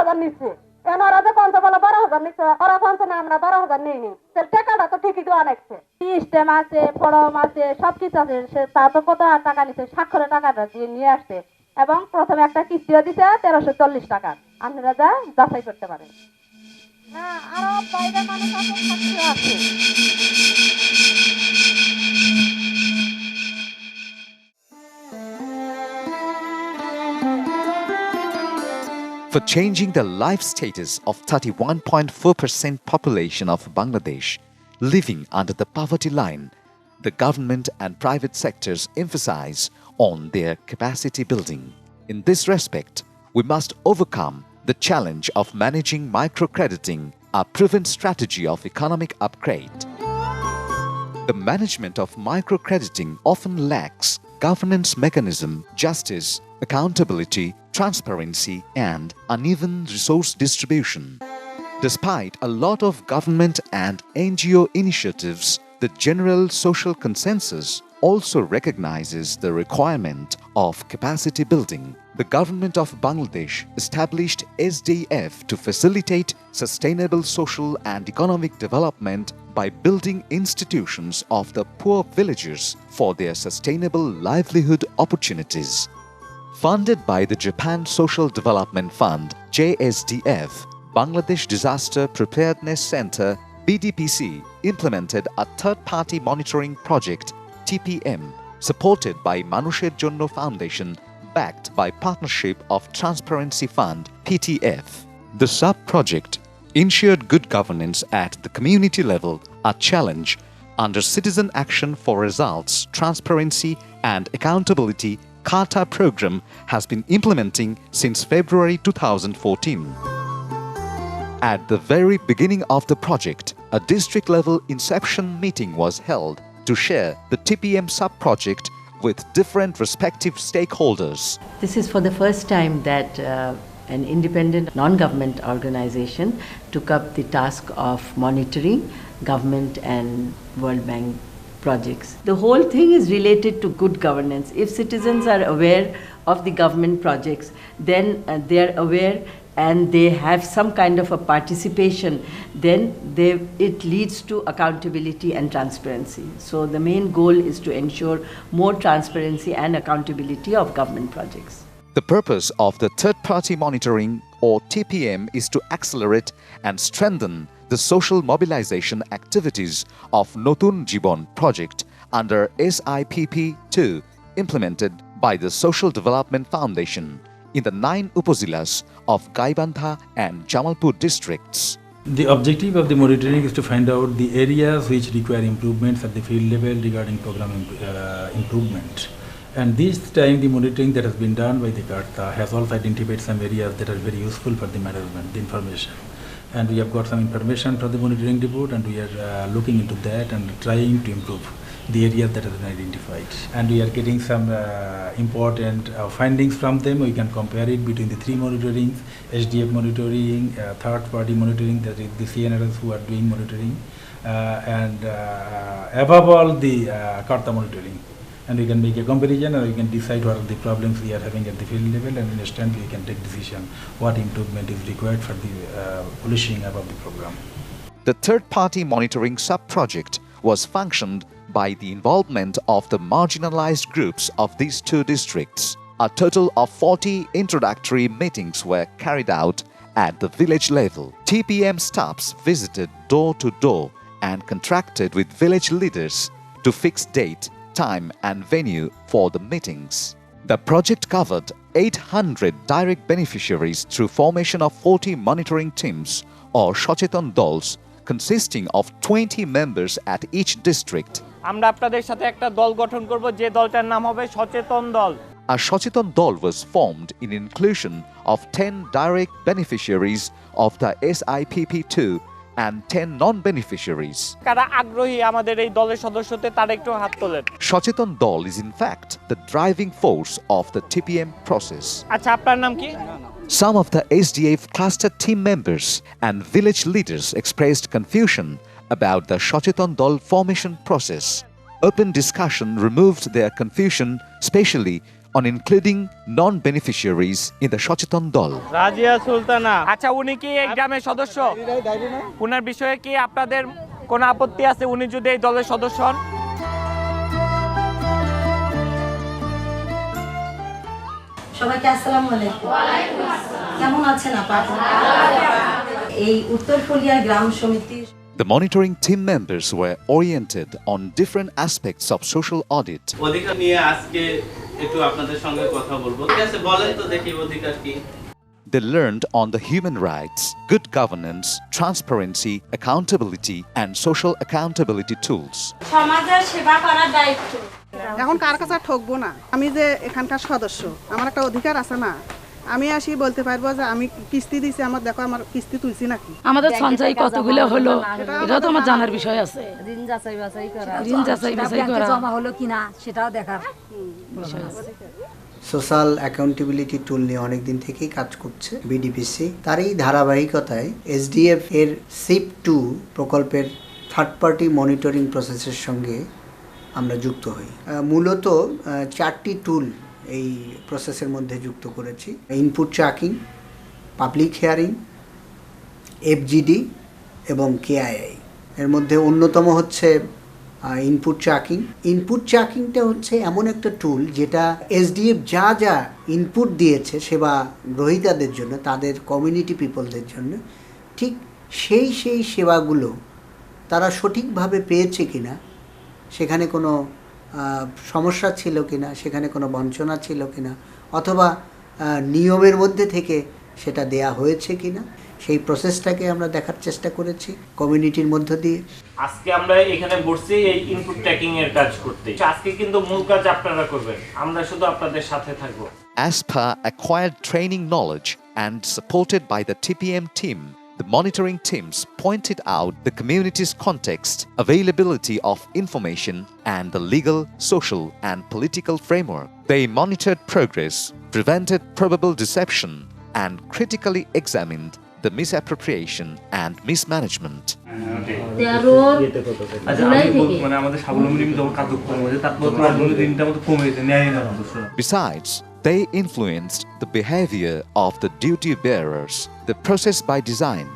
10,000 নিচ্ছে। এখন ওরা যে পঞ্চবলা 12,000 নিচ্ছে, ওরা পঞ্চ না আমরা 12,000 নিইনি। টাকাটা তো ঠিকই তো অনেকছে। সিস্টেম আছে, ফরম আছে, সবকিছু আছে। সে তা তো কত টাকা নিচ্ছে, স্বাক্ষরের টাকাটা দিয়ে নিয়ে আসছে এবং প্রথমে একটা কিস্তিও দিছে 1340 টাকা। আপনারা যা যাচাই করতে পারেন। হ্যাঁ, আরো বাইরে মানুষ আছে, ছাত্র আছে। For changing the life status of 31.4% population of Bangladesh living under the poverty line, the government and private sectors emphasize on their capacity building. In this respect, we must overcome the challenge of managing microcrediting, a proven strategy of economic upgrade. The management of microcrediting often lacks governance mechanism, justice, accountability, transparency, and uneven resource distribution. Despite a lot of government and NGO initiatives, the general social consensus also recognizes the requirement of capacity building. The government of Bangladesh established SDF to facilitate sustainable social and economic development by building institutions of the poor villagers for their sustainable livelihood opportunities. Funded by the Japan Social Development Fund (JSDF), Bangladesh Disaster Preparedness Center (BDPC) implemented a third-party monitoring project (TPM) supported by Manusher Jonno Foundation, backed by partnership of Transparency Fund (PTF). The sub-project ensured good governance at the community level, a challenge under Citizen Action for Results, Transparency and Accountability CARTA program has been implementing since February 2014. At the very beginning of the project, a district-level inception meeting was held to share the TPM sub-project with different respective stakeholders. This is for the first time that an independent non-government organization took up the task of monitoring government and World Bank projects. The whole thing is related to good governance. If citizens are aware of the government projects, then they are aware and they have some kind of a participation, then it leads to accountability and transparency. So the main goal is to ensure more transparency and accountability of government projects. The purpose of the third-party monitoring or TPM is to accelerate and strengthen the social mobilization activities of Notun Jibon project under SIPP2 implemented by the Social Development Foundation in the 9 upazilas of Gaibandha and Jamalpur districts. The objective of the monitoring is to find out the areas which require improvements at the field level regarding program improvement. And this time the monitoring that has been done by the CARTA has also identified some areas that are very useful for the management, the information. And we have got some information from the monitoring report and we are looking into that and trying to improve the areas that have been identified. And we are getting some important findings from them. We can compare it between the 3 monitorings, SDF monitoring, third-party monitoring, that is the CNRS who are doing monitoring, and above all the CARTA monitoring. And we can make a comparison and we can decide what are the problems we are having at the field level, and instantly we can take decision what improvement is required for the polishing above the program. The third-party monitoring sub-project was functioned by the involvement of the marginalized groups of these 2 districts. A total of 40 introductory meetings were carried out at the village level. TPM staffs visited door to door and contracted with village leaders to fix date, time and venue for the meetings. The project covered 800 direct beneficiaries through formation of 40 monitoring teams or Shochetan Dols consisting of 20 members at each district. আমরা আপনাদের সাথে একটা দল গঠন করব যে দলটার নাম হবে সচেতন দল। A Shochetan Dol was formed in inclusion of 10 direct beneficiaries of the SIPP2 and 10 non-beneficiaries. কারা আগ্রহী আমাদের এই দলের সদস্য হতে তারা একটু হাত তোলেন। Shochetan Dol is in fact the driving force of the TPM process. আচ্ছা, আপনার নাম কি? Some of the SDF cluster team members and village leaders expressed confusion about the Shochetan Dol formation process. Open discussion removed their confusion, especially on including non-beneficiaries in the Sachetan Dal. Razia Sultana, আচ্ছা উনি কি এই গ্রামের সদস্য? উনার বিষয়ে কি আপনাদের কোনো আপত্তি আছে উনি যদি এই দলের সদস্য হন? সবাইকে আসসালামু আলাইকুম। কেমন আছেন আপনি? এই উত্তর ফলিয়া গ্রাম সমিতির The monitoring team members were oriented on different aspects of social audit. অধিকার নিয়ে আজকে একটু আপনাদের সঙ্গে কথা বলবো। ঠিক আছে, বলেন তো দেখি অধিকার কি? They learned on the human rights, good governance, transparency, accountability, and social accountability tools. সমাজের সেবা করার দায়িত্ব। এখন কার কাছে ঠকবো না, আমি যে এখানকার সদস্য, আমার একটা অধিকার আছে না, আমি আসি বলতে পারবো যে আমি কিস্তি দিছি, আমার দেখো আমার কিস্তি তুলছি নাকি। আমাদের সঞ্চয় কতগুলো হলো এটা তো আমার জানার বিষয় আছে। ঋণ যাচাই বাছাই করা জমা হলো কিনা সেটাও দেখার বিষয় আছে। সোশ্যাল অ্যাকাউন্টেবিলিটি টুল নিয়ে অনেকদিন থেকেই কাজ করছে বিডিপিসি। তারই ধারাবাহিকতায় এসডিএফ এর SIP2 প্রকল্পের থার্ড পার্টি মনিটরিং প্রসেসের সঙ্গে আমরা যুক্ত হই। মূলত 4টি টুল এই প্রসেসের মধ্যে যুক্ত করেছি: input tracking, public hearing, FGD এবং KII। এর মধ্যে অন্যতম হচ্ছে ইনপুট ট্র্যাকিং। ইনপুট ট্র্যাকিংটা হচ্ছে এমন একটা টুল যেটা এসডিএফ যা যা ইনপুট দিয়েছে সেবা গ্রহীতাদের জন্য, তাদের কমিউনিটি পিপলদের জন্য, ঠিক সেই সেবাগুলো তারা সঠিকভাবে পেয়েছে কিনা, সেখানে কোনো সমস্যা ছিল কিনা, সেখানে কোনো বঞ্চনা ছিল কিনা, অথবা নিয়মের মধ্যে থেকে সেটা দেয়া হয়েছে কিনা, সেই প্রসেসটাকে আমরা দেখার চেষ্টা করেছি কমিউনিটির মধ্য দিয়ে। আজকে আমরা এখানে বসছি এই ইনপুট ট্র্যাকিং এর কাজ করতে। আজকে কিন্তু মূল কাজ আপনারা করবেন, আমরা শুধু আপনাদের সাথে থাকব। As per acquired training knowledge and supported by the TPM team, the monitoring teams pointed out the community's context, availability of information, and the legal, social, and political framework. They monitored progress, prevented probable deception, and critically examined the misappropriation and mismanagement. Besides, they influenced the behavior of the duty bearers. The process by design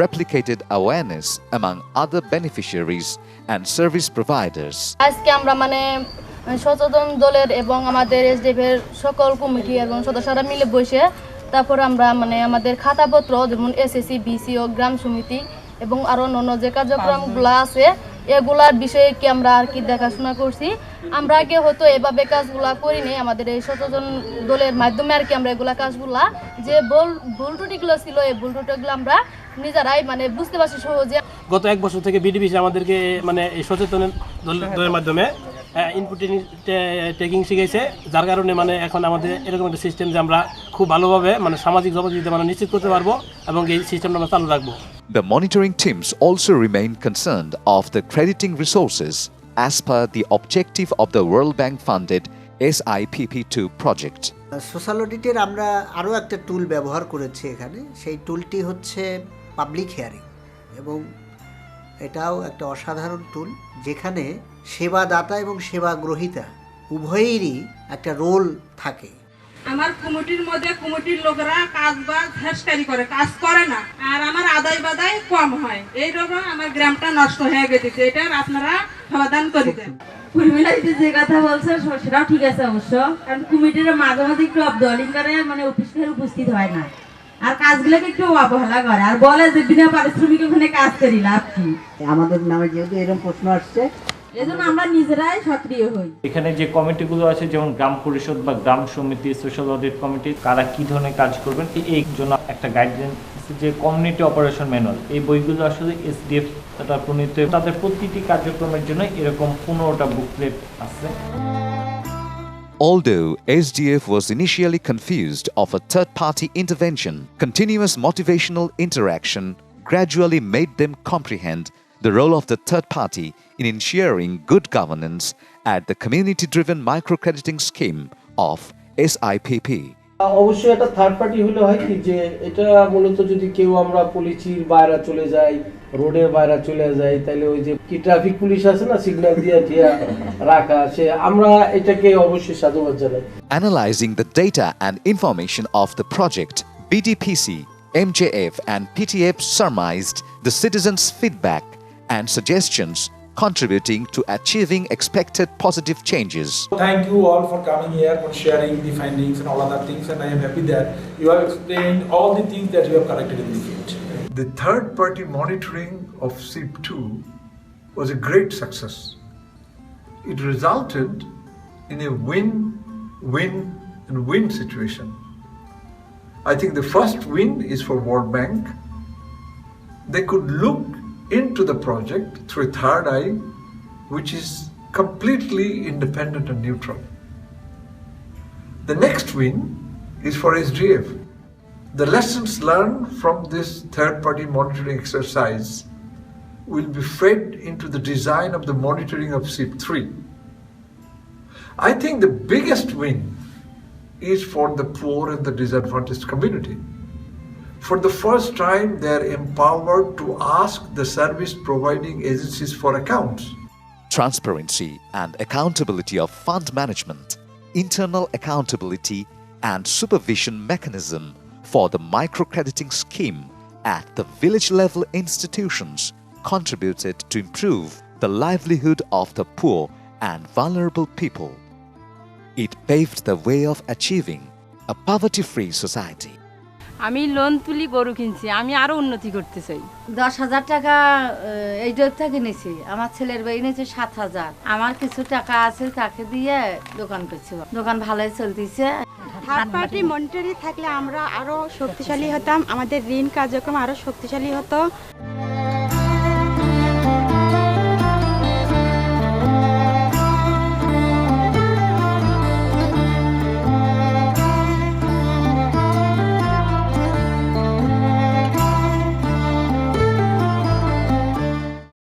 replicated awareness among other beneficiaries and service providers. আজকে আমরা সচেতন দলের এবং আমাদের SDF এর সকল committee এবং সদস্যরা মিলে বসে তারপর আমরা আমাদের খাতাপত্র যেমন এসএসসি, বিসি ও গ্রাম সমিতি এবং আরো অন্য যে কার্যক্রমগুলো আছে এগুলার বিষয়ে কি আমরা আর কি দেখাশোনা করছি। আমরা আগে হয়তো এভাবে কাজগুলা করিনি, আমাদের এই সচেতন দলের মাধ্যমে আর কি আমরা এগুলা কাজগুলা যে ভুল ত্রুটিগুলো ছিল এই ভুল ত্রুটিগুলো আমরা নিজেরাই বুঝতে পারছি সহজে। গত 1 বছর থেকে বিডিপিসি আমাদেরকে এই সচেতন দলের মাধ্যমে ইনপুট ট্র্যাকিং শিখেছে, যার কারণে এখন আমাদের এরকম একটা সিস্টেম যে আমরা খুব ভালোভাবে সামাজিক জবাবদিহিতা নিশ্চিত করতে পারবো এবং এই সিস্টেমটা আমরা চালু রাখবো। The monitoring teams also remain concerned of the crediting resources as per the objective of the World Bank funded SIPP2 project. Social অডিটের আমরা আরও একটা টুল ব্যবহার করেছি এখানে, সেই টুলটি হচ্ছে পাবলিক হিয়ারিং, এবং এটাও একটা অসাধারণ টুল যেখানে সেবাদাতা এবং সেবা গ্রহীতা উভয়েরই একটা রোল থাকে। আমার কমিটির মধ্যে কমিটির লোকেরা কাজ কাজ করে না, আর আমার আদায় বাদায় কম হয়, এই রকম আমার গ্রামটা নষ্ট হয়ে গেছে, এটার আপনারা সমাধান করে দেন। যে কথা বলছে সেটাও ঠিক আছে অবশ্য, কারণ কমিটির মাঝে মাঝে একটু অবদলিং করে অফিসে উপস্থিত হয় না, আর কাজগুলোকে একটু অবহেলা করে, আর বলে যে বিনা পারিশ্রমিক ওখানে কাজ করি লাভ কি। আমাদের নামে যেহেতু এরকম প্রশ্ন আসছে, এজন্য আমরা নিজেরাই সক্রিয় হই। এখানে যে কমিটিগুলো আছে যেমন গ্রাম পরিষদ বা গ্রাম সমিতি, সোশ্যাল অডিট কমিটি, কারা কি ধরনের কাজ করবেন এই জন্য একটা গাইডলাইন যে কমিউনিটি অপারেশন ম্যানুয়াল, এই বইগুলো আসলে এসডিএফ তারা প্রণীত, তাদের প্রতিটি কার্যক্রমের জন্য এরকম 15টা বুকলেট আছে। Although SDF was initially confused of a third-party intervention, continuous motivational interaction gradually made them comprehend the role of the third party in ensuring good governance at the community-driven microcrediting scheme of SIPP. অবশ্যই একটা third party হলে হয় কি যে এটা মূলত যদি কেউ আমরা পুলিশের বাইরে চলে যাই, রোডের বাইরে চলে যাই, তাহলে ওই যে কি ট্রাফিক পুলিশ আছে না, সিগন্যাল দিয়ে রাখা, সে আমরা এটাকে অবশ্যই সাধুবাদ জানাই। Analyzing the data and information of the project, BDPC, MJF and PTF surmised the citizens' feedback and suggestions contributing to achieving expected positive changes. Thank you all for coming here, for sharing the findings and all other things, and I am happy that you have explained all the things that you have corrected in the field. The third-party monitoring of SIP2 was a great success. It resulted in a win-win situation. I think the first win is for World Bank. They could look into the project through a third eye, which is completely independent and neutral. The next win is for SDF. The lessons learned from this third-party monitoring exercise will be fed into the design of the monitoring of SIP3. I think the biggest win is for the poor and the disadvantaged community. For the first time, they are empowered to ask the service-providing agencies for accounts. Transparency and accountability of fund management, internal accountability and supervision mechanism for the microcrediting scheme at the village-level institutions contributed to improve the livelihood of the poor and vulnerable people. It paved the way of achieving a poverty-free society. আমি loan তুলি গরু কিনছি, আমি আরো উন্নতি করতে চাই। 10,000 টাকা এই ডোর থেকে নিয়েছি, আমার ছেলের বই নিয়েছে 7,000। আমার কিছু টাকা আছে তাকে দিয়ে দোকান করছি, দোকান ভালোই চলতেছে। থার্ড পার্টি মনিটরিং থাকলে আমরা আরো শক্তিশালী হতাম, আমাদের ঋণ কার্যক্রম আরো শক্তিশালী হতো।